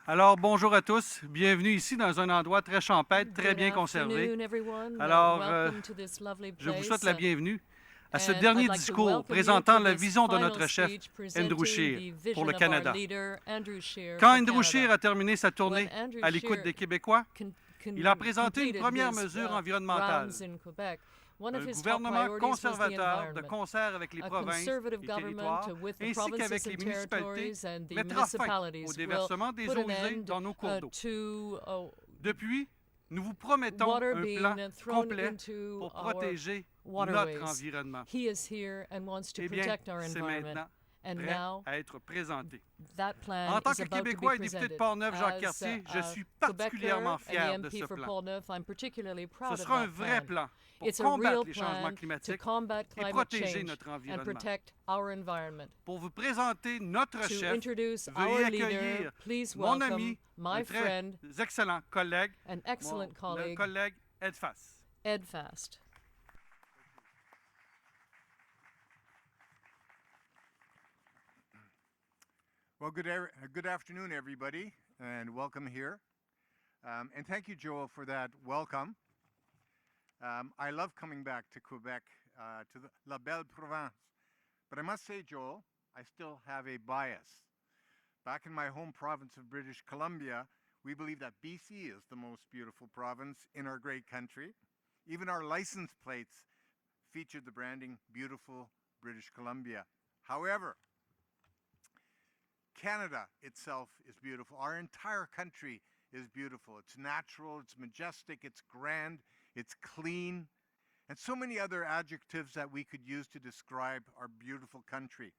Alors, bonjour à tous. Bienvenue ici dans un endroit très champêtre, très bien conservé. Alors, je vous souhaite la bienvenue à ce dernier discours présentant la vision de notre chef, Andrew Scheer, pour le Canada. Quand Andrew Scheer a terminé sa tournée à l'écoute des Québécois, il a présenté une première mesure environnementale. Un gouvernement conservateur de concert avec les provinces et territoires, ainsi qu'avec les municipalités, mettra fin au déversement des eaux usées dans nos cours d'eau. Depuis, nous vous promettons un plan complet pour protéger notre environnement. Eh bien, c'est maintenant prêt à être présenté. En tant que Québécois et député de Portneuf-Jacques-Cartier, je suis particulièrement fier de ce plan. Ce sera un vrai plan pour combattre les changements climatiques et protéger notre environnement. Pour vous présenter notre chef, veuillez accueillir mon ami, un très excellent collègue, le collègue Ed Fast. Well, good afternoon, everybody, and welcome here. And thank you, Joel, for that welcome. I love coming back to Quebec, to the La Belle Province. But I must say, Joel, I still have a bias. Back in my home province of British Columbia, we believe that BC is the most beautiful province in our great country. Even our license plates featured the branding Beautiful British Columbia. However, Canada itself is beautiful. Our entire country is beautiful. It's natural, it's majestic, it's grand, it's clean, and so many other adjectives that we could use to describe our beautiful country.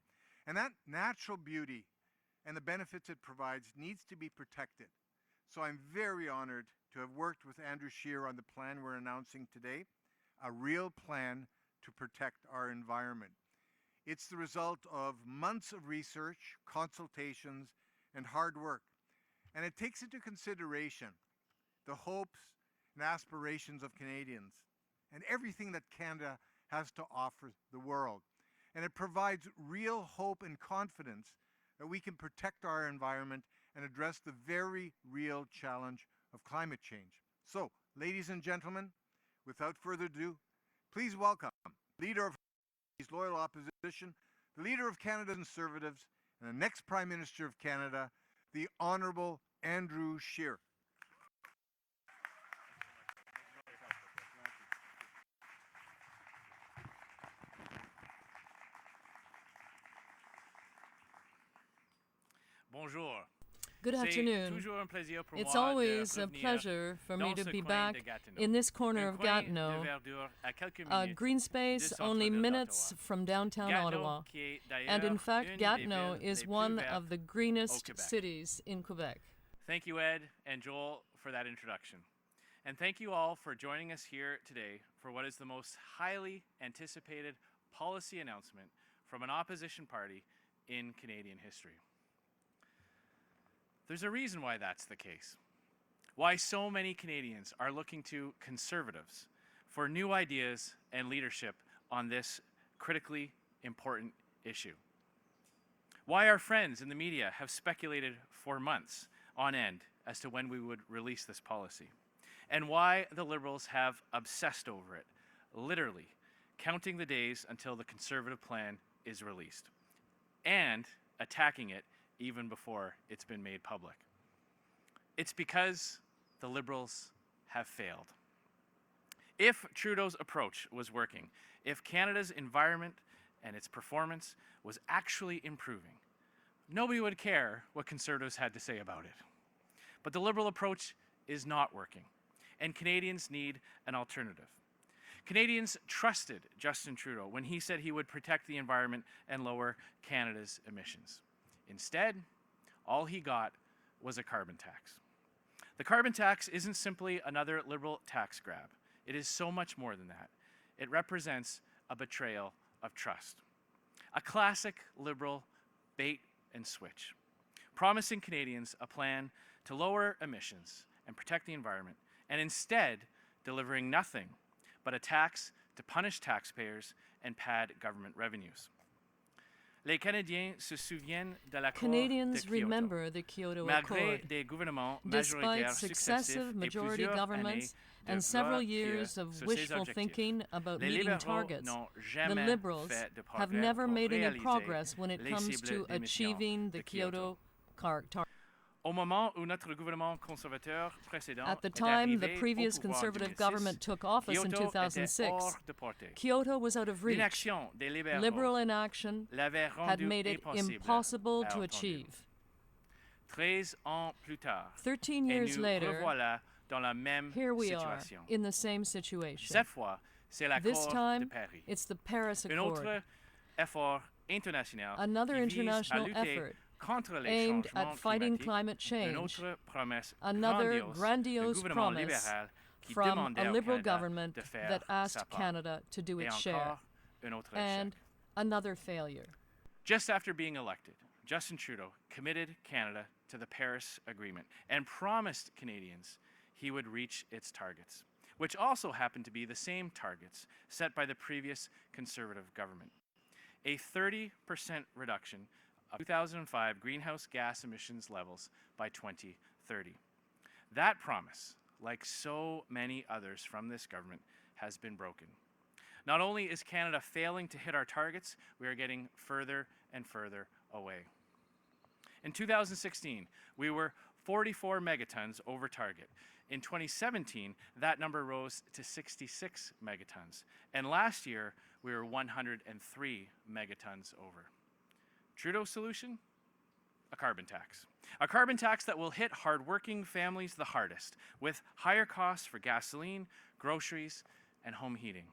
And that natural beauty and the benefits it provides needs to be protected. So I'm very honored to have worked with Andrew Scheer on the plan we're announcing today, a real plan to protect our environment. It's the result of months of research, consultations, and hard work. And it takes into consideration the hopes and aspirations of Canadians and everything that Canada has to offer the world. And it provides real hope and confidence that we can protect our environment and address the very real challenge of climate change. So, ladies and gentlemen, without further ado, please welcome Leader of His loyal opposition, the Leader of Canada's Conservatives, and the next Prime Minister of Canada, the Honourable Andrew Scheer. Bonjour. Good afternoon. It's always a pleasure for me to be back in this corner of Gatineau, a green space only minutes from downtown Ottawa. And in fact, Gatineau is one of the greenest cities in Quebec. Thank you, Ed and Joel, for that introduction. And thank you all for joining us here today for what is the most highly anticipated policy announcement from an opposition party in Canadian history. There's a reason why that's the case. Why so many Canadians are looking to Conservatives for new ideas and leadership on this critically important issue. Why our friends in the media have speculated for months on end as to when we would release this policy. And why the Liberals have obsessed over it, literally counting the days until the Conservative plan is released, and attacking it even before it's been made public. It's because the Liberals have failed. If Trudeau's approach was working, if Canada's environment and its performance was actually improving, nobody would care what Conservatives had to say about it. But the Liberal approach is not working, and Canadians need an alternative. Canadians trusted Justin Trudeau when he said he would protect the environment and lower Canada's emissions. Instead, all he got was a carbon tax. The carbon tax isn't simply another Liberal tax grab. It is so much more than that. It represents a betrayal of trust. A classic Liberal bait and switch, promising Canadians a plan to lower emissions and protect the environment, and instead delivering nothing but a tax to punish taxpayers and pad government revenues. Les Canadiens se souviennent de l'accord Canadians de Kyoto. remember the Kyoto Malgré Accord. des gouvernements Despite majoritaires successive successifs et majority plusieurs governments années and de several recul years of sur ces wishful objectifs, thinking about les meeting libéraux targets, n'ont the jamais Liberals fait de have progrès never pour made any réaliser progress when it les comes cibles to d'émissions achieving the de Kyoto. Kyoto target. Au moment où notre gouvernement conservateur précédent At the est time the arrivé previous au pouvoir en conservative 2006, government took office in Kyoto était 2006, hors de portée. Kyoto was out of reach. L'inaction des libéraux Liberal inaction l'avait had rendu made it impossible to achieve. 13 ans plus tard, 13 et years nous later, revoilà dans la même here we are situation. in the same situation. Cette fois, c'est This l'accord de time, Paris. it's the Paris Un Accord, autre effort international another qui vise à international lutter effort contre les aimed changements at fighting climatiques. climate Une change, autre promesse another grandiose grandiose du gouvernement promise libéral qui from demandait a au liberal Canada government de faire that sa asked part. Canada to do Et its encore share, un autre and échec. another failure. Just after being elected, Justin Trudeau committed Canada to the Paris Agreement and promised Canadians he would reach its targets, which also happened to be the same targets set by the previous Conservative government. A 30% reduction of 2005 greenhouse gas emissions levels by 2030. That promise, like so many others from this government, has been broken. Not only is Canada failing to hit our targets, we are getting further and further away. In 2016, we were 44 megatons over target. In 2017, that number rose to 66 megatons. And last year, we were 103 megatons over. Trudeau's solution? A carbon tax. A carbon tax that will hit hardworking families the hardest, with higher costs for gasoline, groceries, and home heating.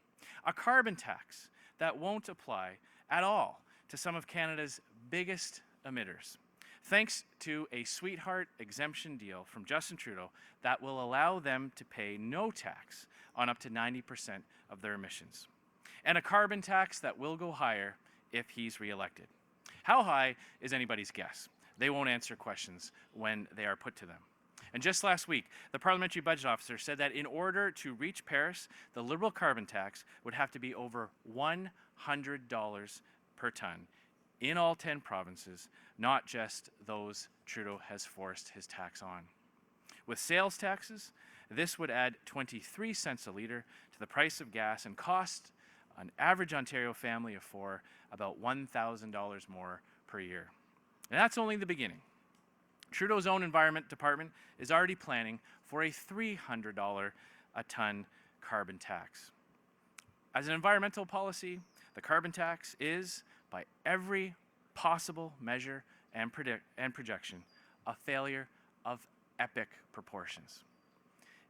A carbon tax that won't apply at all to some of Canada's biggest emitters, thanks to a sweetheart exemption deal from Justin Trudeau that will allow them to pay no tax on up to 90% of their emissions. And a carbon tax that will go higher if he's reelected. How high is anybody's guess? They won't answer questions when they are put to them. And just last week, the Parliamentary Budget Officer said that in order to reach Paris, the Liberal carbon tax would have to be over $100 per ton in all 10 provinces, not just those Trudeau has forced his tax on. With sales taxes, this would add 23 cents a litre to the price of gas and cost an average Ontario family of four about $1,000 more per year. And that's only the beginning. Trudeau's own Environment Department is already planning for a $300 a ton carbon tax. As an environmental policy, the carbon tax is, by every possible measure and projection, a failure of epic proportions.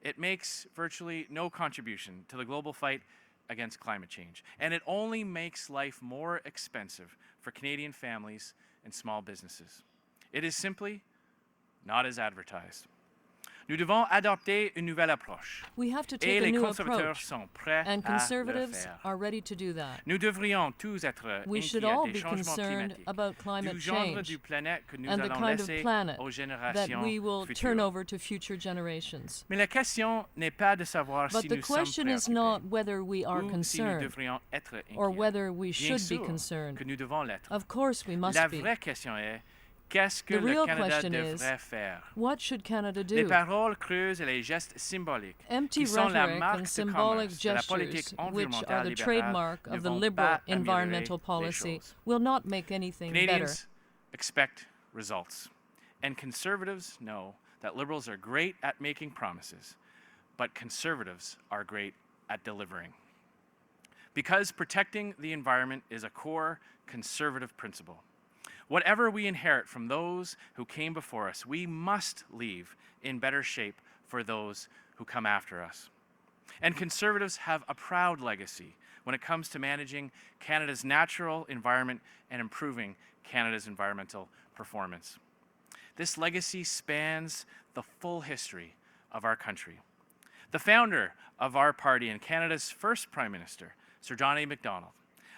It makes virtually no contribution to the global fight against climate change, and it only makes life more expensive for Canadian families and small businesses. It is simply not as advertised. Nous devons adopter une nouvelle approche. We have to Et take a les new conservateurs approach, sont prêts and à le Conservatives faire. are ready to do that. Nous devrions tous être We should inquiets all des be changements concerned climatiques, about climate du genre change du planète que nous and the allons kind of laisser planet aux that générations we will futures. turn over to future generations. Mais la question n'est pas de savoir But si the nous sommes question is not préoccupés whether we are ou si nous concerned devrions être or inquiets. whether we Bien should be sûr concerned. que nous devons l'être. Of course we must La be. vraie question est qu'est-ce que The le real Canada question is, devrait faire? what should Canada Les do? paroles creuses et les gestes symboliques Empty qui sont la rhetoric marque and de symbolic commerce de la politique gestures, which are environnementale the libérale, trademark ne of the vont liberal pas améliorer environmental les policy, choses. will not make anything better. Canadians expect results, and Conservatives know that Liberals are great at making promises, but Conservatives are great at delivering. Because protecting the environment is a core Conservative principle. Whatever we inherit from those who came before us, we must leave in better shape for those who come after us. And Conservatives have a proud legacy when it comes to managing Canada's natural environment and improving Canada's environmental performance. This legacy spans the full history of our country. The founder of our party and Canada's first Prime Minister, Sir John A. Macdonald,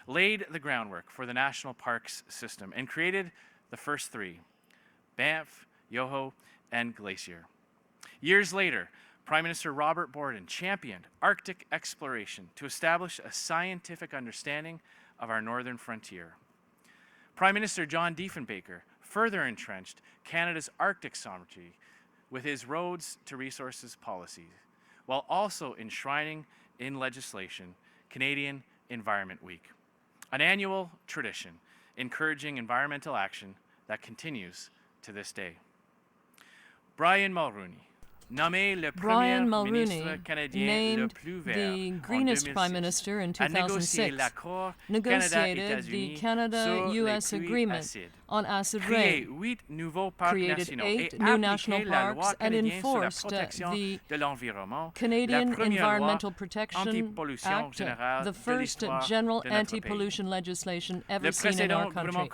laid the groundwork for the national parks system and created the first three, Banff, Yoho, and Glacier. Years later, Prime Minister Robert Borden championed Arctic exploration to establish a scientific understanding of our northern frontier. Prime Minister John Diefenbaker further entrenched Canada's Arctic sovereignty with his roads to resources policy, while also enshrining in legislation Canadian Environment Week, an annual tradition encouraging environmental action that continues to this day. Brian Mulroney, named the greenest Prime Minister in 2006, negotiated the Canada-US Agreement on acid rain, created 8 new national parks, and enforced the Canadian Environmental Protection Act, the first general anti-pollution legislation ever seen in our country.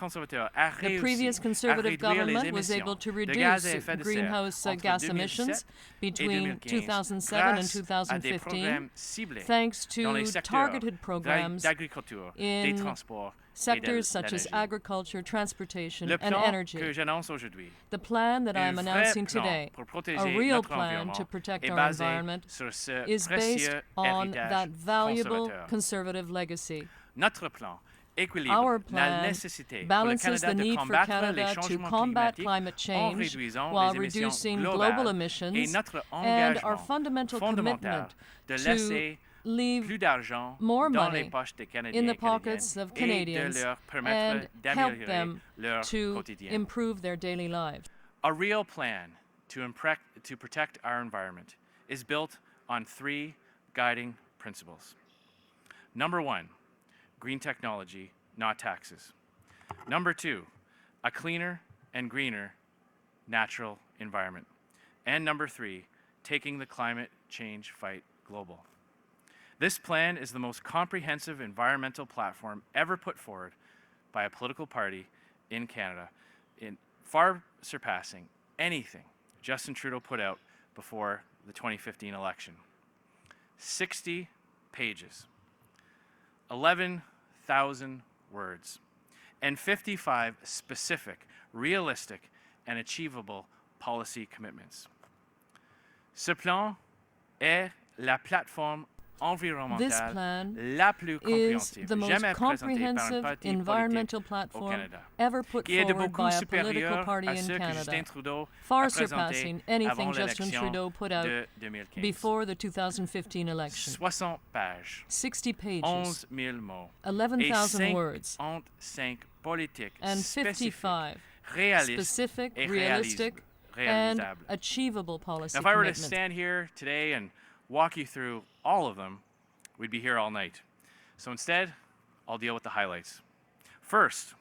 The previous Conservative government was able to reduce greenhouse gas emissions between 2007 and 2015, thanks to targeted programs in sectors such as agriculture, transportation, and energy. The plan that I am announcing today, a real plan to protect our environment, is based on that valuable Conservative legacy. Our plan balances the need for Canada to combat climate change while reducing global emissions, and our fundamental commitment to leave more money in the pockets of Canadians and help them to improve their daily lives. A real plan to protect our environment is built on 3 guiding principles. Number 1, green technology, not taxes. Number 2, a cleaner and greener natural environment. And number 3, taking the climate change fight global. This plan is the most comprehensive environmental platform ever put forward by a political party in Canada, far surpassing anything Justin Trudeau put out before the 2015 election. 60 pages, 11,000 words, and 55 specific, realistic, and achievable policy commitments. Ce plan est la plateforme This plan is the most comprehensive environmental platform ever put forward by a political party in Canada, far surpassing anything Justin Trudeau put out before the 2015 election. 60 pages, 11,000 words, and 55 specific, realistic, and achievable policy If I were to commitments. stand here today and walk you through all of them, we'd be here all night. So instead, I'll deal with the highlights. First,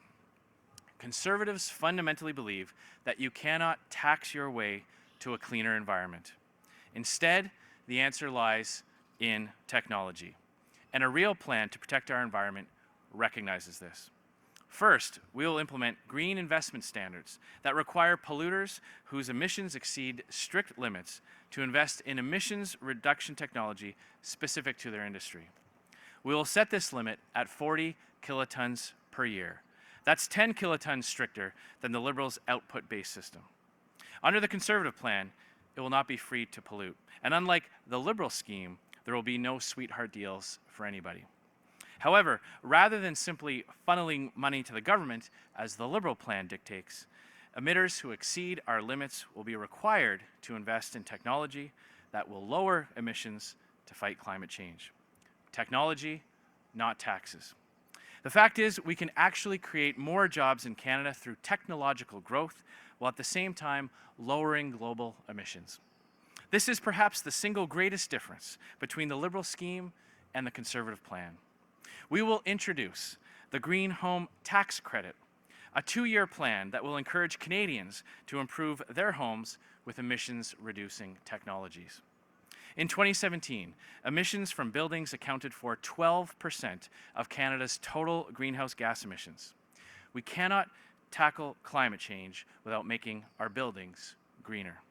Conservatives fundamentally believe that you cannot tax your way to a cleaner environment. Instead, the answer lies in technology. And a real plan to protect our environment recognizes this. First, we will implement green investment standards that require polluters whose emissions exceed strict limits to invest in emissions reduction technology specific to their industry. We will set this limit at 40 kilotons per year. That's 10 kilotons stricter than the Liberals' output-based system. Under the Conservative plan, it will not be free to pollute. And unlike the Liberal scheme, there will be no sweetheart deals for anybody. However, rather than simply funneling money to the government, as the Liberal plan dictates, emitters who exceed our limits will be required to invest in technology that will lower emissions to fight climate change. Technology, not taxes. The fact is, we can actually create more jobs in Canada through technological growth, while at the same time lowering global emissions. This is perhaps the single greatest difference between the Liberal scheme and the Conservative plan. We will introduce the Green Home Tax Credit, a 2-year plan that will encourage Canadians to improve their homes with emissions-reducing technologies. In 2017, emissions from buildings accounted for 12% of Canada's total greenhouse gas emissions. We cannot tackle climate change without making our buildings greener.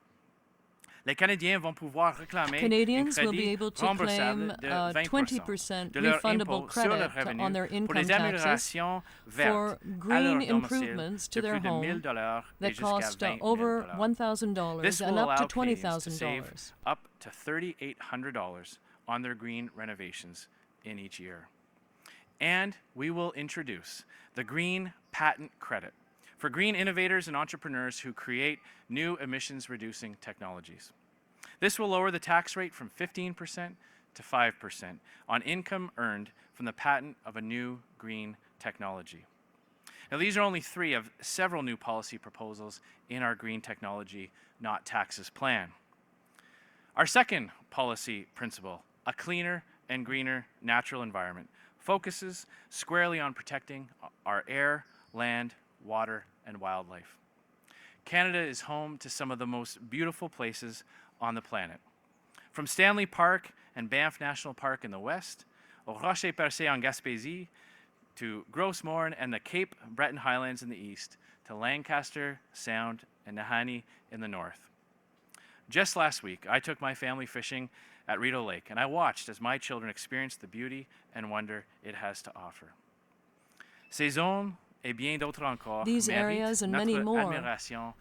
Canadians will be able to claim a 20% refundable credit on their income taxes for green improvements to their home that cost over $1,000 and up to $20,000. Up to $3,800 on their green renovations in each year. And we will introduce the Green Patent Credit for green innovators and entrepreneurs who create new emissions-reducing technologies. This will lower the tax rate from 15% to 5% on income earned from the patent of a new green technology. Now, these are only 3 of several new policy proposals in our Green Technology Not Taxes plan. Our second policy principle, a cleaner and greener natural environment, focuses squarely on protecting our air, land, water, and wildlife. Canada is home to some of the most beautiful places on the planet. From Stanley Park and Banff National Park in the west, au Rocher-Percé en Gaspésie, to Gros Morne and the Cape Breton Highlands in the east, to Lancaster Sound and Nahanni in the north. Just last week, I took my family fishing at Rideau Lake, and I watched as my children experienced the beauty and wonder it has to offer. Ces zones et bien d'autres encore These areas and many more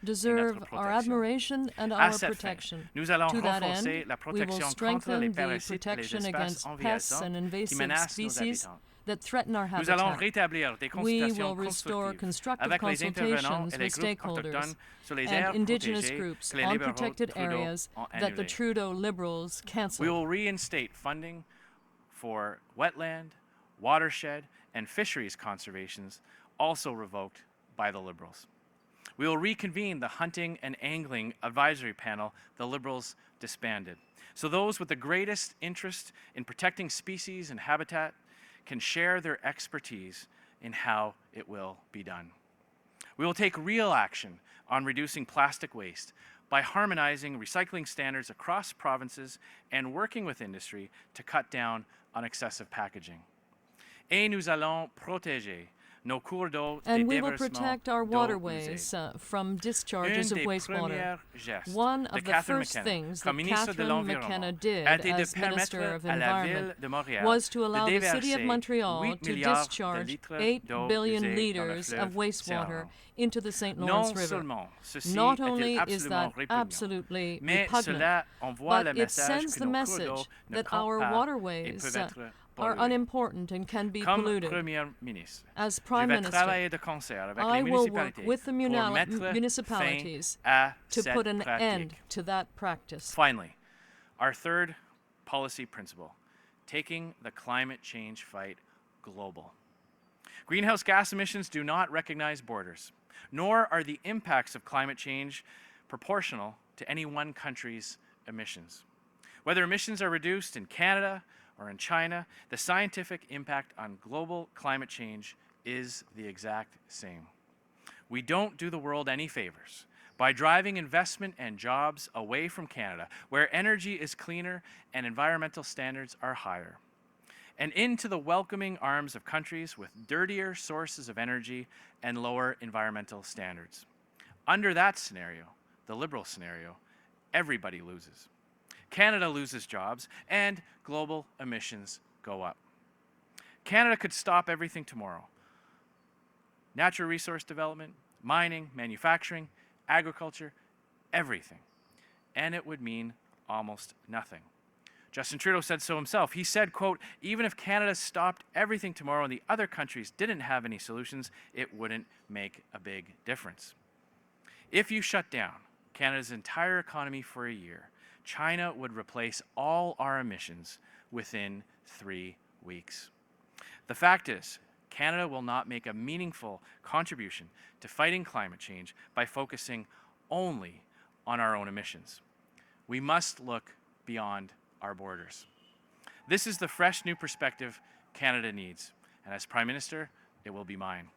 deserve our admiration and our protection. To that end, we will strengthen the protection against pests and invasive species that threaten our habitat. We will restore constructive consultations with stakeholders and Indigenous groups on protected areas that the Trudeau Liberals cancelled. We will reinstate funding for wetland, watershed, and fisheries conservations, also revoked by the Liberals. We will reconvene the hunting and angling advisory panel the Liberals disbanded. So those with the greatest interest in protecting species and habitat can share their expertise in how it will be done. We will take real action on reducing plastic waste by harmonizing recycling standards across provinces and working with industry to cut down on excessive packaging. Et nous allons protéger nos cours d'eau and we will protect our waterways from discharges of wastewater. One of the first things that Catherine McKenna did as Minister of Environment was to allow the City of Montreal to discharge 8 billion litres of wastewater into the St. Lawrence River. Not only is that absolutely repugnant, but it sends the message that our waterways are unimportant and can be polluted. As Prime Minister, I will work with the municipalities to put an end to that practice. Finally, our third policy principle, taking the climate change fight global. Greenhouse gas emissions do not recognize borders, nor are the impacts of climate change proportional to any one country's emissions. Whether emissions are reduced in Canada or in China, the scientific impact on global climate change is the exact same. We don't do the world any favors by driving investment and jobs away from Canada, where energy is cleaner and environmental standards are higher, and into the welcoming arms of countries with dirtier sources of energy and lower environmental standards. Under that scenario, the Liberal scenario, everybody loses. Canada loses jobs, and global emissions go up. Canada could stop everything tomorrow. Natural resource development, mining, manufacturing, agriculture, everything. And it would mean almost nothing. Justin Trudeau said so himself. He said, quote, even if Canada stopped everything tomorrow and the other countries didn't have any solutions, it wouldn't make a big difference. If you shut down Canada's entire economy for a year, China would replace all our emissions within 3 weeks. The fact is, Canada will not make a meaningful contribution to fighting climate change by focusing only on our own emissions. We must look beyond our borders. This is the fresh new perspective Canada needs, and as Prime Minister, it will be mine.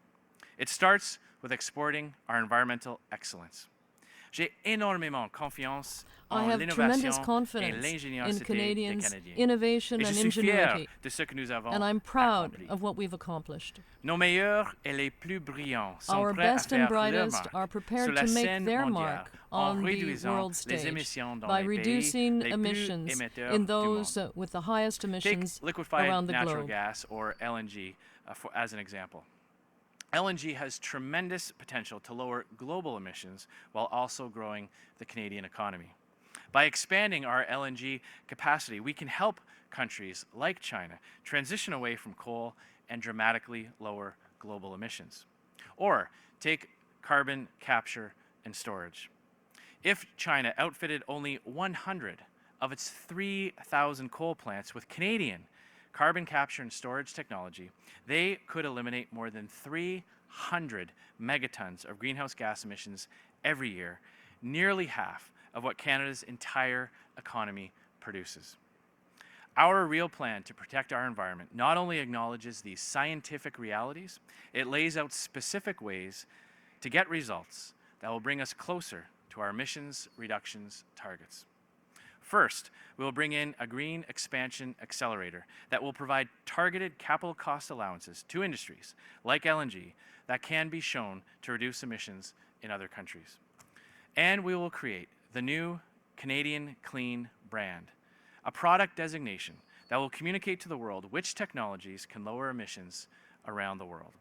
It starts with exporting our environmental excellence. J'ai énormément confiance I have tremendous confidence in Canadians' innovation and ingenuity, and I'm proud of what we've accomplished. Nos meilleurs et les plus brillants sont Our prêts best à and faire leur brightest marque are sur prepared la to make scène their mondiale mark en on the réduisant world les stage émissions dans by les pays reducing les plus emissions émetteurs in du those monde. with the highest Take emissions liquefied around the natural globe. gas, or LNG, as an example. LNG has tremendous potential to lower global emissions while also growing the Canadian economy. By expanding our LNG capacity, we can help countries like China transition away from coal and dramatically lower global emissions. Or take carbon capture and storage. If China outfitted only 100 of its 3,000 coal plants with Canadian carbon capture and storage technology, they could eliminate more than 300 megatons of greenhouse gas emissions every year, nearly half of what Canada's entire economy produces. Our real plan to protect our environment not only acknowledges these scientific realities, it lays out specific ways to get results that will bring us closer to our emissions reductions targets. First, we will bring in a green expansion accelerator that will provide targeted capital cost allowances to industries like LNG that can be shown to reduce emissions in other countries. And we will create the new Canadian Clean brand, a product designation that will communicate to the world which technologies can lower emissions around the world.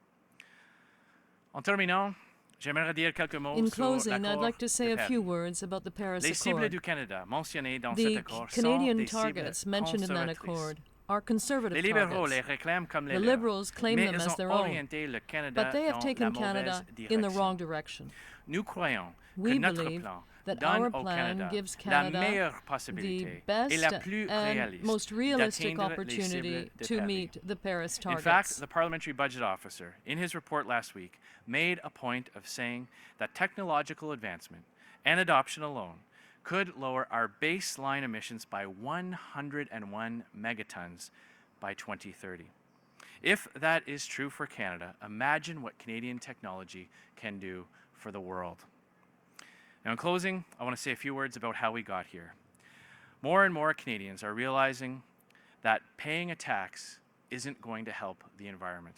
En terminant, j'aimerais dire quelques mots In sur closing, I'd l'accord like to say de a Paris. few words about the Paris Les cibles Accord. du Canada mentionnées dans cet The accord sont Canadian des targets cibles mentioned in that conservatrices. accord are conservative Les libéraux targets. les réclament comme les The leurs, Liberals claim mais them ils as ont their own, orienté le Canada but they have dans taken la Canada mauvaise in the direction. wrong direction. Nous croyons que We notre believe plan that donne our au plan Canada gives la Canada meilleure the possibilité et best la plus and réaliste most realistic d'atteindre les opportunity cibles de to Paris. meet the Paris In fact, targets. the Parliamentary Budget Officer, in his report last week, made a point of saying that technological advancement and adoption alone could lower our baseline emissions by 101 megatons by 2030. If that is true for Canada, imagine what Canadian technology can do for the world. Now, in closing, I want to say a few words about how we got here. More and more Canadians are realizing that paying a tax isn't going to help the environment,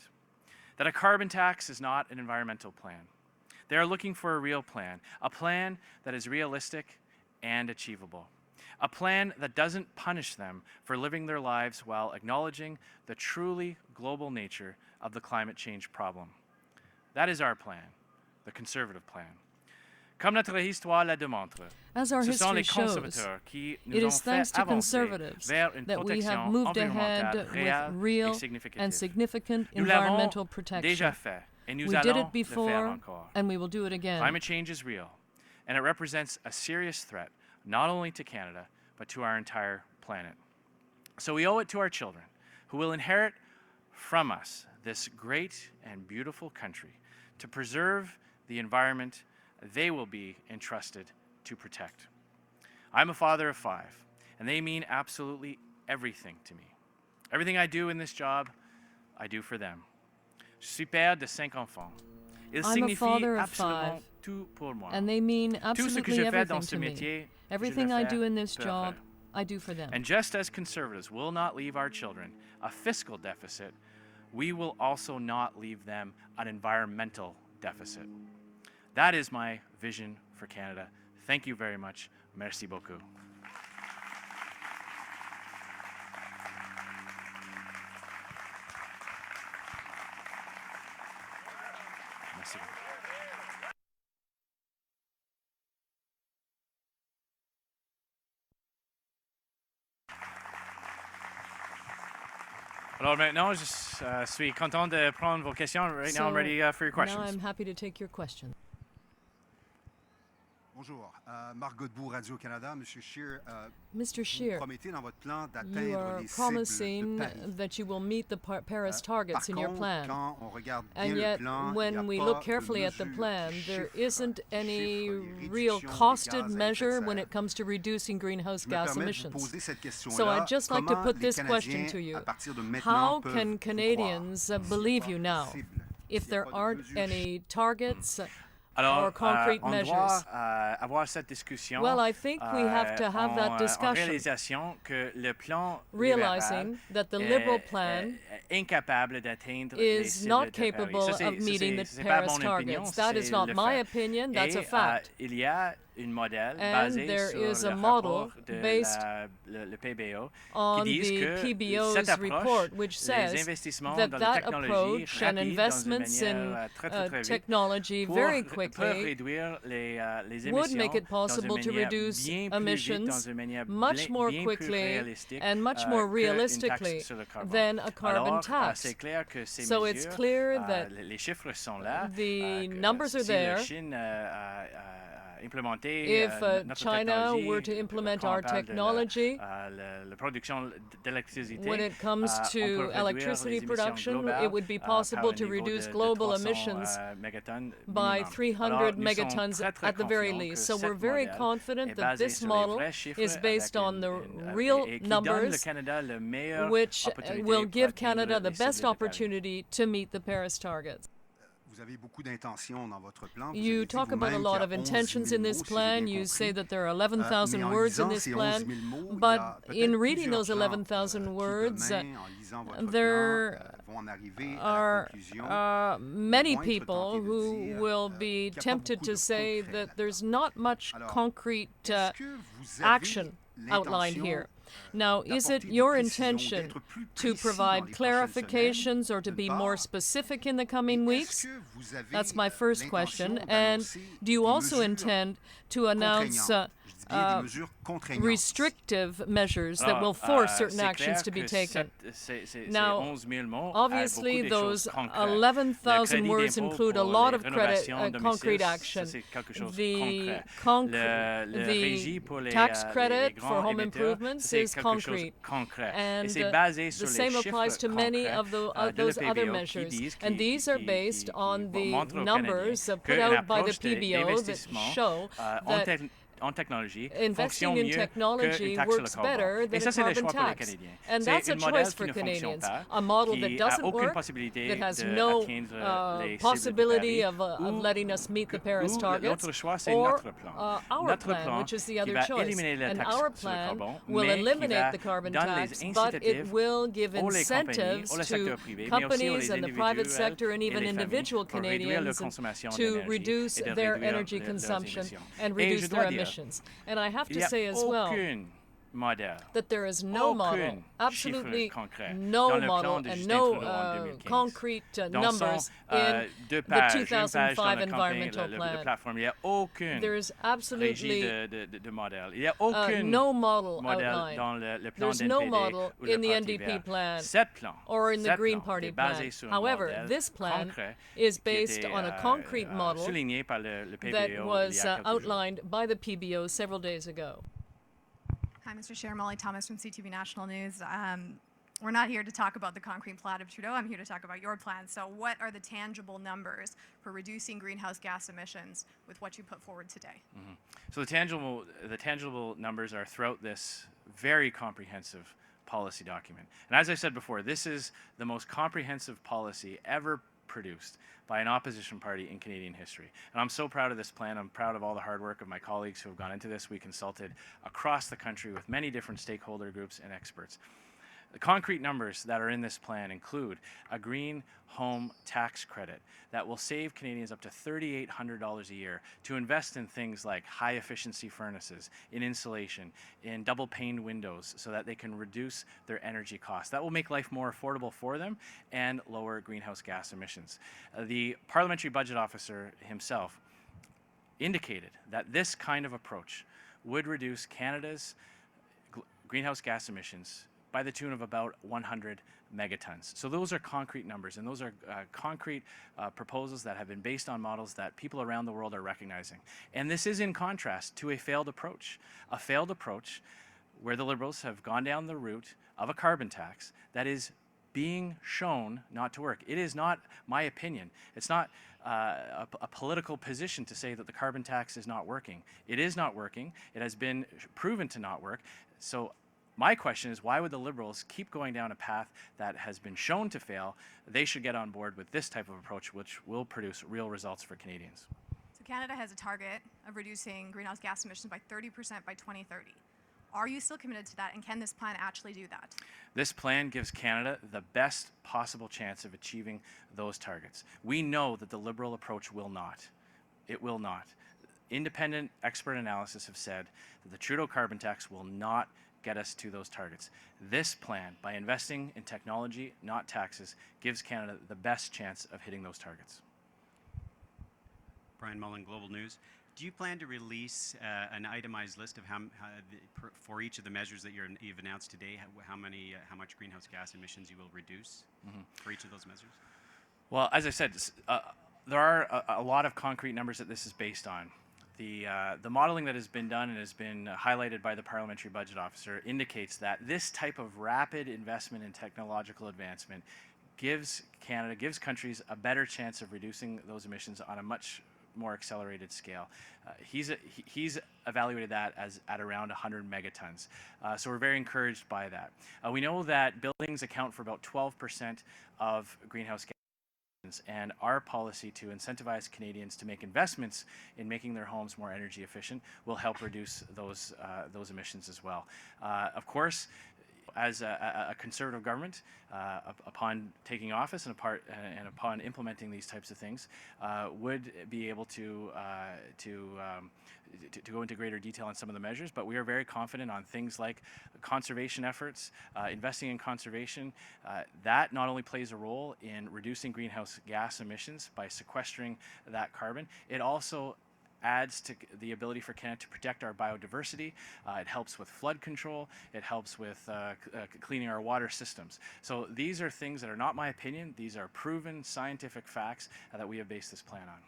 that a carbon tax is not an environmental plan. They are looking for a real plan, a plan that is realistic and achievable, a plan that doesn't punish them for living their lives while acknowledging the truly global nature of the climate change problem. That is our plan, the Conservative plan. Comme notre histoire la démontre, As our ce sont history les shows, conservateurs qui nous it ont is fait thanks to avancer conservatives vers une that we have protection moved ahead environnementale with réelle et real significative. and significant Nous l'avons environmental déjà protection. fait et nous We did allons it le faire before, encore. and we will do it again. Climate change is real, and it represents a serious threat not only to Canada, but to our entire planet. So we owe it to our children, who will inherit from us this great and beautiful country, to preserve the environment they will be entrusted to protect. I'm a father of 5, and they mean absolutely everything to me. Everything I do in this job, I do for them. Je suis père de 5 enfants. Ils I'm a signifient father of absolument 5, tout pour moi. and they mean Tout ce que absolutely je fais everything dans to ce me. métier, Everything je I le do fais in this pour job, eux. I do for them. And just as conservatives will not leave our children a fiscal deficit, we will also not leave them an environmental deficit. That is my vision for Canada. Thank you very much. Merci beaucoup. Merci. Alors maintenant, je suis content de prendre vos questions. Right now, I'm ready for your questions. Now I'm happy to take your question. Bonjour, Marc Godbout, Radio-Canada. Monsieur Scheer, Mr. vous Scheer, promettez dans votre plan you d'atteindre are les cibles promising de Paris. that you will meet the Paris Par targets in your contre, plan. quand on regarde bien And le yet, plan, il y a when we pas look de carefully at the mesures plan, qui there chiffrent isn't any les real réductions des costed gaz à effet de measure when serre. it comes to reducing greenhouse Je me gas permets de vous emissions. poser cette question-là. So I'd just like to Comment put les this question Canadiens, to you. à partir de maintenant, How peuvent can vous Canadians croire s'il y a believe pas you de now cibles, if s'il y a there pas de aren't mesures any targets Alors, or concrete on measures? doit avoir cette discussion Well, I think we have to have that en discussion, réalisation que le plan realizing libéral that the Liberal est plan incapable d'atteindre les is cibles not de Paris. capable Ça, of meeting the c'est pas Paris mon opinion, targets. That is c'est not le my fait. opinion, that's a Et fact. il y a And there is a model based on the PBO's report, which says that approach and investments in technology very quickly would make it possible to reduce emissions much more quickly and much more realistically than a carbon tax. So it's clear that the numbers are there. If China were to implement our technology, when it comes to electricity production, it would be possible to reduce global emissions by 300 megatons at the very least. So we're very confident that this model is based on the real numbers, which will give Canada the best opportunity to meet the Paris targets. You talk about a lot of intentions in this plan. You say that there are 11,000 words in this plan. But in reading those 11,000 words, there are many people who will be tempted to say that there's not much concrete action outlined here. Now, is it your intention to provide clarifications or to be more specific in the coming weeks? That's my first question. And do you also intend to announce restrictive measures that will force certain actions to be taken? Now, obviously, those 11,000 words include a lot of concrete action. The tax credit for home improvements is concrete, and the same applies to many of those other measures. And these are based on the numbers put out by the PBO that show that investing in technology works better than a carbon tax. And that's a choice for Canadians. A model that doesn't work, that has no possibility of letting us meet the Paris targets, or our plan, which is the other choice. And our plan will eliminate the carbon tax, but it will give incentives to companies and the private sector and even individual Canadians to reduce their energy consumption and reduce their emissions. And I have to say as well that there is no model, absolutely no model and no concrete numbers in the 2005 environmental plan. There is absolutely no model outlined. There's no model in the NDP plan or in the Green Party plan. However, this plan is based on a concrete model that was outlined by the PBO several days ago. Hi, Mr. Scheer, Molly Thomas from CTV National News. We're not here to talk about the concrete plan of Trudeau. I'm here to talk about your plan. So what are the tangible numbers for reducing greenhouse gas emissions with what you put forward today? So the tangible numbers are throughout this very comprehensive policy document. And as I said before, this is the most comprehensive policy ever produced by an opposition party in Canadian history. And I'm so proud of this plan. I'm proud of all the hard work of my colleagues who have gone into this. We consulted across the country with many different stakeholder groups and experts. The concrete numbers that are in this plan include a green home tax credit that will save Canadians up to $3,800 a year to invest in things like high-efficiency furnaces, in insulation, in double-paned windows so that they can reduce their energy costs. That will make life more affordable for them and lower greenhouse gas emissions. The Parliamentary Budget Officer himself indicated that this kind of approach would reduce Canada's greenhouse gas emissions by the tune of about 100 megatons. So those are concrete numbers, and those are concrete proposals that have been based on models that people around the world are recognizing. And this is in contrast to a failed approach where the Liberals have gone down the route of a carbon tax that is being shown not to work. It is not my opinion. It's not a political position to say that the carbon tax is not working. It is not working. It has been proven to not work. So my question is, why would the Liberals keep going down a path that has been shown to fail? They should get on board with this type of approach, which will produce real results for Canadians. So Canada has a target of reducing greenhouse gas emissions by 30% by 2030. Are you still committed to that, and can this plan actually do that? This plan gives Canada the best possible chance of achieving those targets. We know that the Liberal approach will not. It will not. independent expert analysis have said that the Trudeau carbon tax will not get us to those targets. This plan, by investing in technology, not taxes, gives Canada the best chance of hitting those targets. Brian Mullen, Global News. Do you plan to release an itemized list of for each of the measures that you've announced today, how much greenhouse gas emissions you will reduce for each of those measures? Well, as I said, there are a lot of concrete numbers that this is based on. The modeling that has been done and has been highlighted by the Parliamentary Budget Officer indicates that this type of rapid investment in technological advancement gives countries a better chance of reducing those emissions on a much more accelerated scale. He's evaluated that as at around 100 megatons. So we're very encouraged by that. We know that buildings account for about 12% of greenhouse gas, and our policy to incentivize Canadians to make investments in making their homes more energy efficient will help reduce those emissions as well. Of course, as a Conservative government, upon taking office and upon implementing these types of things, would be able to go into greater detail on some of the measures, but we are very confident on things like conservation efforts, investing in conservation. That not only plays a role in reducing greenhouse gas emissions by sequestering that carbon, it also adds to the ability for Canada to protect our biodiversity. It helps with flood control. It helps with cleaning our water systems. So these are things that are not my opinion. These are proven scientific facts that we have based this plan on.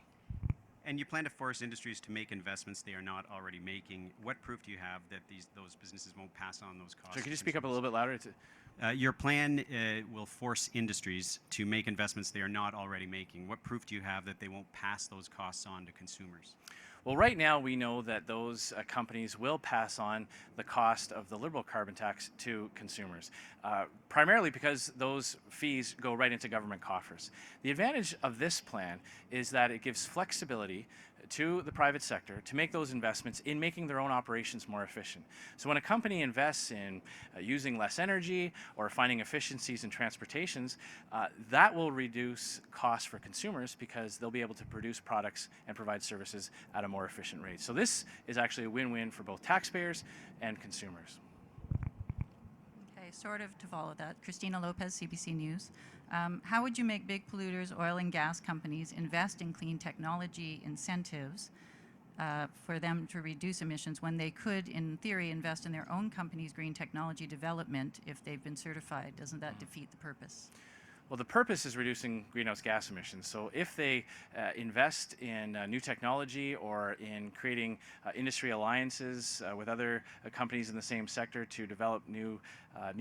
And you plan to force industries to make investments they are not already making. What proof do you have that those businesses won't pass on those costs? So could you speak up a little bit louder? Your plan will force industries to make investments they are not already making. What proof do you have that they won't pass those costs on to consumers? Well, right now we know that those companies will pass on the cost of the Liberal carbon tax to consumers, primarily because those fees go right into government coffers. The advantage of this plan is that it gives flexibility to the private sector to make those investments in making their own operations more efficient. So when a company invests in using less energy or finding efficiencies in transportations, that will reduce costs for consumers because they'll be able to produce products and provide services at a more efficient rate. So this is actually a win-win for both taxpayers and consumers. Okay, sort of to follow that, Christina Lopez, CBC News. How would you make big polluters, oil and gas companies, invest in clean technology incentives for them to reduce emissions when they could, in theory, invest in their own company's green technology development if they've been certified? Doesn't that defeat the purpose? Well, the purpose is reducing greenhouse gas emissions. So if they invest in new technology or in creating industry alliances with other companies in the same sector to develop new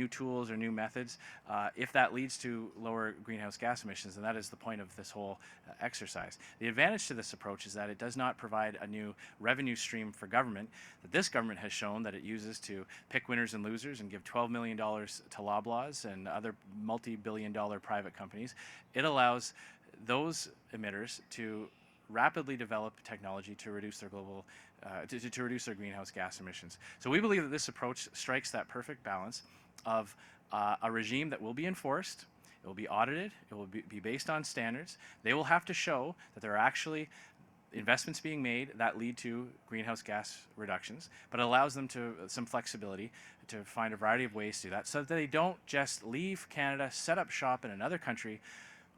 tools or new methods, if that leads to lower greenhouse gas emissions, then that is the point of this whole exercise. The advantage to this approach is that it does not provide a new revenue stream for government that this government has shown that it uses to pick winners and losers and give $12 million to Loblaws and other multi-billion-dollar private companies. It allows those emitters to rapidly develop technology to reduce their global to reduce their greenhouse gas emissions. So we believe that this approach strikes that perfect balance of a regime that will be enforced, it will be audited, it will be based on standards. They will have to show that there are actually investments being made that lead to greenhouse gas reductions, but it allows them to some flexibility to find a variety of ways to do that so that they don't just leave Canada, set up shop in another country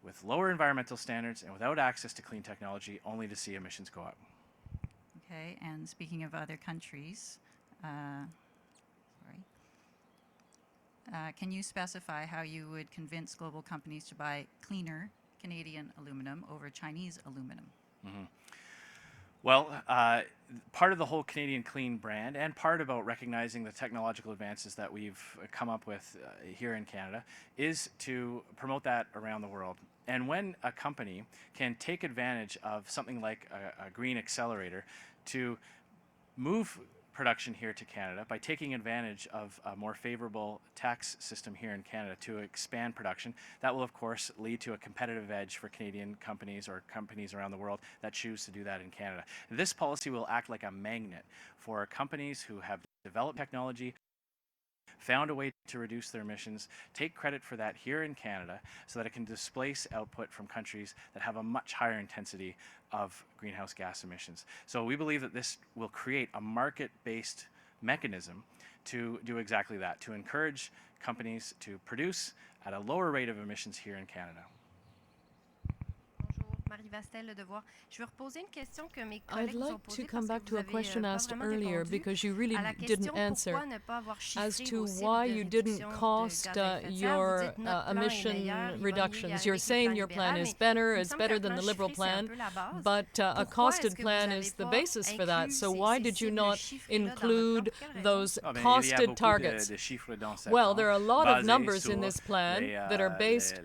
with lower environmental standards and without access to clean technology, only to see emissions go up. Okay, and speaking of other countries, can you specify how you would convince global companies to buy cleaner Canadian aluminum over Chinese aluminum? Mm-hmm. Well, part of the whole Canadian Clean brand and part about recognizing the technological advances that we've come up with here in Canada is to promote that around the world. And when a company can take advantage of something like a green accelerator to move production here to Canada by taking advantage of a more favorable tax system here in Canada to expand production, that will of course lead to a competitive edge for Canadian companies or companies around the world that choose to do that in Canada. This policy will act like a magnet for companies who have developed technology, found a way to reduce their emissions, take credit for that here in Canada so that it can displace output from countries that have a much higher intensity of greenhouse gas emissions. So we believe that this will create a market-based mechanism to do exactly that, to encourage companies to produce at a lower rate of emissions here in Canada. I'd like to come back to a question asked earlier because you really didn't answer as to why you didn't cost your emission reductions. You're saying your plan is better, it's better than the Liberal plan, but a costed plan is the basis for that. So why did you not include those costed targets? Well, there are a lot of numbers in this plan that are based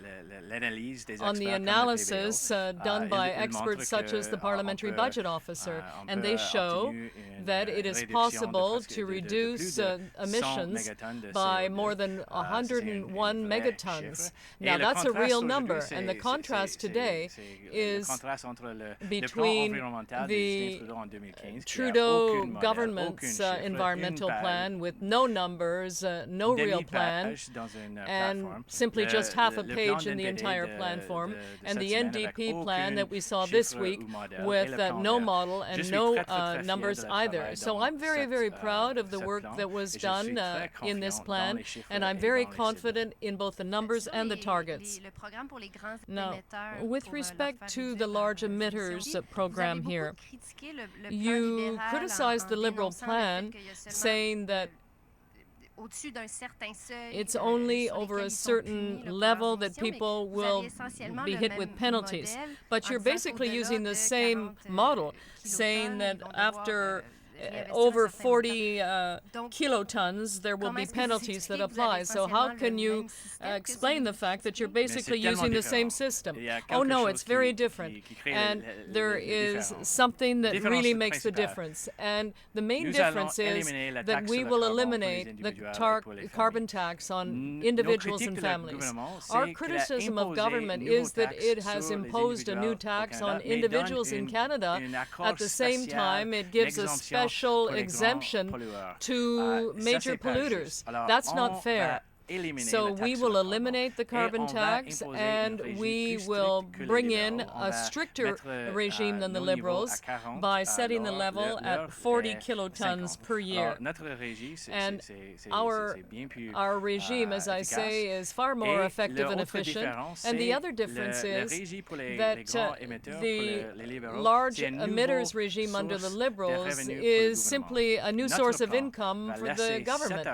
on the analysis done by experts such as the Parliamentary Budget Officer, and they show that it is possible to reduce emissions by more than 101 megatons. Now, that's a real number, and the contrast today is between the Trudeau government's environmental plan with no numbers, no real plan, and simply just half a page in the entire plan form, and the NDP plan that we saw this week with no model and no numbers either. So I'm very, very proud of the work that was done in this plan, and I'm very confident in both the numbers and the targets. Now, with respect to the large emitters program here, you criticized the Liberal plan, saying that it's only over a certain level that people will be hit with penalties. But you're basically using the same model, saying that after over 40 kilotons, there will be penalties that apply. So how can you explain the fact that you're basically using the same system? Oh no, it's very different. And there is something that really makes the difference. And the main difference is that we will eliminate the carbon tax on individuals and families. Our criticism of government is that it has imposed a new tax on individuals in Canada. At the same time, it gives a special exemption to major polluters. That's not fair. So we will eliminate the carbon tax, and we will bring in a stricter regime than the Liberals by setting the level at 40 kilotons per year. And our regime, as I say, is far more effective and efficient. And the other difference is that the large emitters regime under the Liberals is simply a new source of income for the government.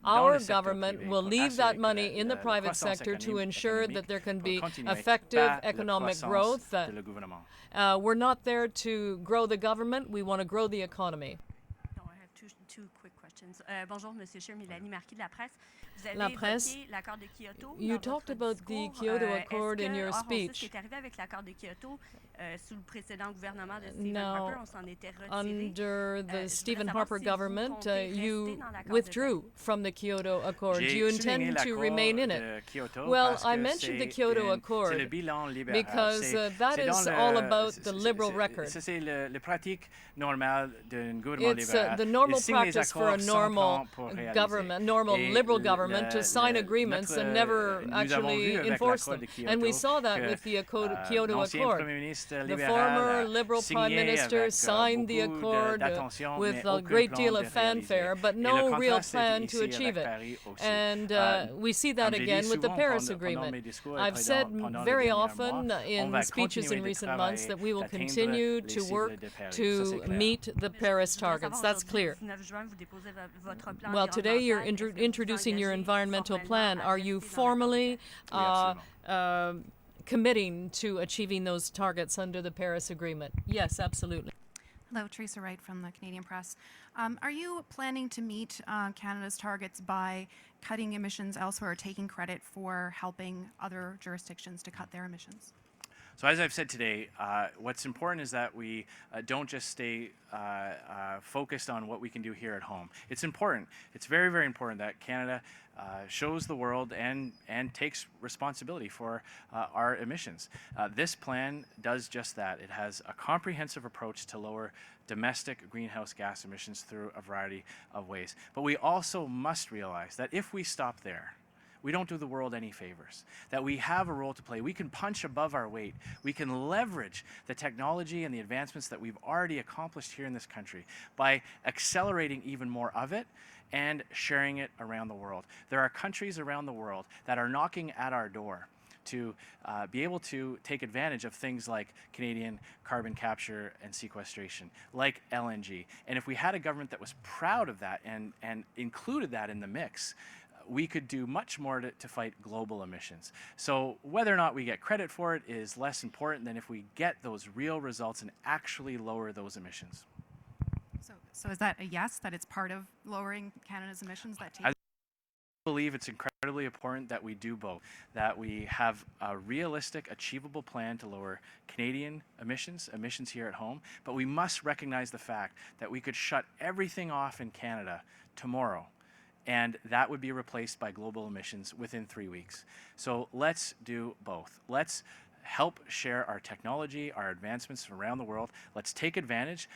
Our government will leave that money in the private sector to ensure that there can be effective economic growth. We're not there to grow the government, we want to grow the economy. I have two quick questions. Bonjour, Monsieur Scheer, Mélanie Marquis de la Presse. La Presse, you talked about the Kyoto Accord in your speech. Now, under the Stephen Harper government, you withdrew from the Kyoto Accord. Do you intend to remain in it? Well, I mentioned the Kyoto Accord because that is all about the Liberal record. It's the normal practice for a normal government, normal Liberal government, to sign agreements and never actually enforce them. And we saw that with the Kyoto Accord. The former Liberal Prime Minister signed the accord with a great deal of fanfare, but no real plan to achieve it. And we see that again with the Paris Agreement. I've said very often in speeches in recent months that we will continue to work to meet the Paris targets. That's clear. Well, today you're introducing your environmental plan. Are you formally committing to achieving those targets under the Paris Agreement? Yes, absolutely. Hello, Teresa Wright from the Canadian Press. Are you planning to meet Canada's targets by cutting emissions elsewhere or taking credit for helping other jurisdictions to cut their emissions? So as I've said today, what's important is that we don't just stay focused on what we can do here at home. It's important. It's very, very important that Canada shows the world and takes responsibility for our emissions. This plan does just that. It has a comprehensive approach to lower domestic greenhouse gas emissions through a variety of ways. But we also must realize that if we stop there, we don't do the world any favors, that we have a role to play. We can punch above our weight. We can leverage the technology and the advancements that we've already accomplished here in this country by accelerating even more of it and sharing it around the world. There are countries around the world that are knocking at our door to be able to take advantage of things like Canadian carbon capture and sequestration, like LNG. And if we had a government that was proud of that and included that in the mix, we could do much more to fight global emissions. So whether or not we get credit for it is less important than if we get those real results and actually lower those emissions. So is that a yes, that it's part of lowering Canada's emissions? I believe it's incredibly important that we do both, that we have a realistic, achievable plan to lower Canadian emissions here at home, but we must recognize the fact that we could shut everything off in Canada tomorrow, and that would be replaced by global emissions within 3 weeks. So let's do both. Let's help share our technology, our advancements around the world. Let's take advantage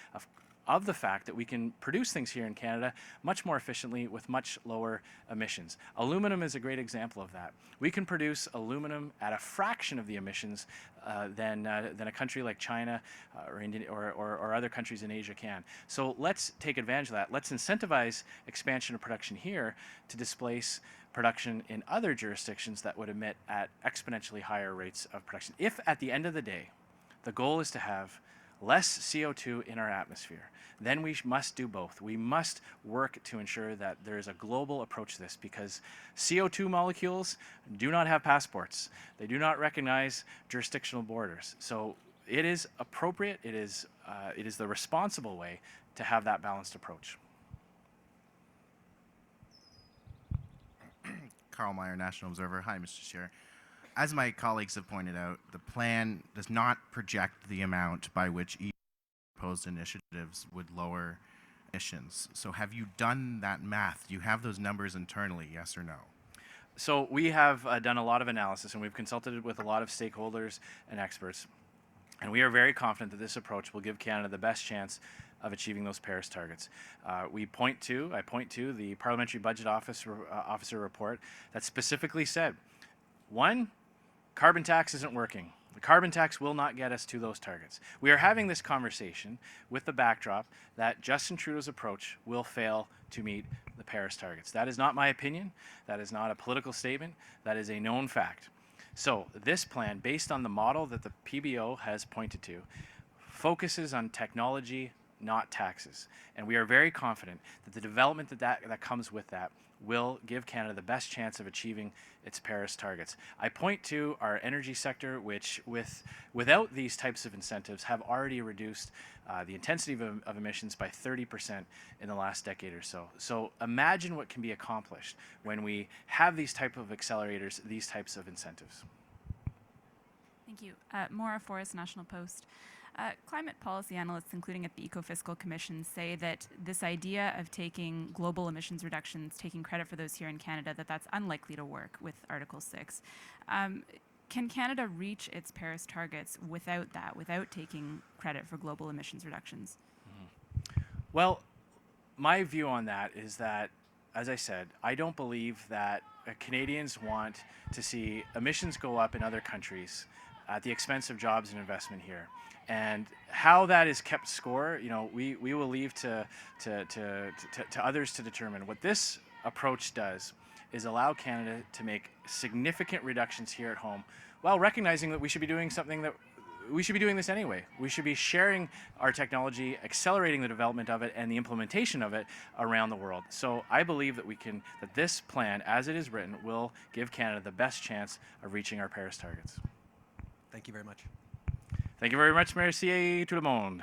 of the fact that we can produce things here in Canada much more efficiently with much lower emissions. Aluminum is a great example of that. We can produce aluminum at a fraction of the emissions than a country like China or India or other countries in Asia can. So let's take advantage of that. Let's incentivize expansion of production here to displace production in other jurisdictions that would emit at exponentially higher rates of production. If at the end of the day, the goal is to have less CO2 in our atmosphere, then we must do both. We must work to ensure that there is a global approach to this, because CO2 molecules do not have passports. They do not recognize jurisdictional borders. So it is appropriate, it is the responsible way to have that balanced approach. Carl Meyer, National Observer. Hi, Mr. Scheer. As my colleagues have pointed out, the plan does not project the amount by which each proposed initiatives would lower emissions. So have you done that math? Do you have those numbers internally, yes or no? So we have done a lot of analysis, and we've consulted with a lot of stakeholders and experts. And we are very confident that this approach will give Canada the best chance of achieving those Paris targets. I point to the Parliamentary Budget Officer report that specifically said, one, carbon tax isn't working. The carbon tax will not get us to those targets. We are having this conversation with the backdrop that Justin Trudeau's approach will fail to meet the Paris targets. That is not my opinion. That is not a political statement. That is a known fact. So this plan, based on the model that the PBO has pointed to, focuses on technology, not taxes. And we are very confident that the development that comes with that will give Canada the best chance of achieving its Paris targets. I point to our energy sector, which without these types of incentives have already reduced the intensity of emissions by 30% in the last decade or so. So imagine what can be accomplished when we have these type of accelerators, these types of incentives. Thank you. Maura Forrest, National Post. Climate policy analysts, including at the Ecofiscal Commission, say that this idea of taking global emissions reductions, taking credit for those here in Canada, that's unlikely to work with Article 6. Can Canada reach its Paris targets without that, without taking credit for global emissions reductions? Well, my view on that is that, as I said, I don't believe that Canadians want to see emissions go up in other countries at the expense of jobs and investment here. And how that is kept score, we will leave to others to determine. What this approach does is allow Canada to make significant reductions here at home, while recognizing that we should be doing this anyway. We should be sharing our technology, accelerating the development of it and the implementation of it around the world. So I believe that that this plan, as it is written, will give Canada the best chance of reaching our Paris targets. Thank you very much. Thank you very much. Merci tout le monde.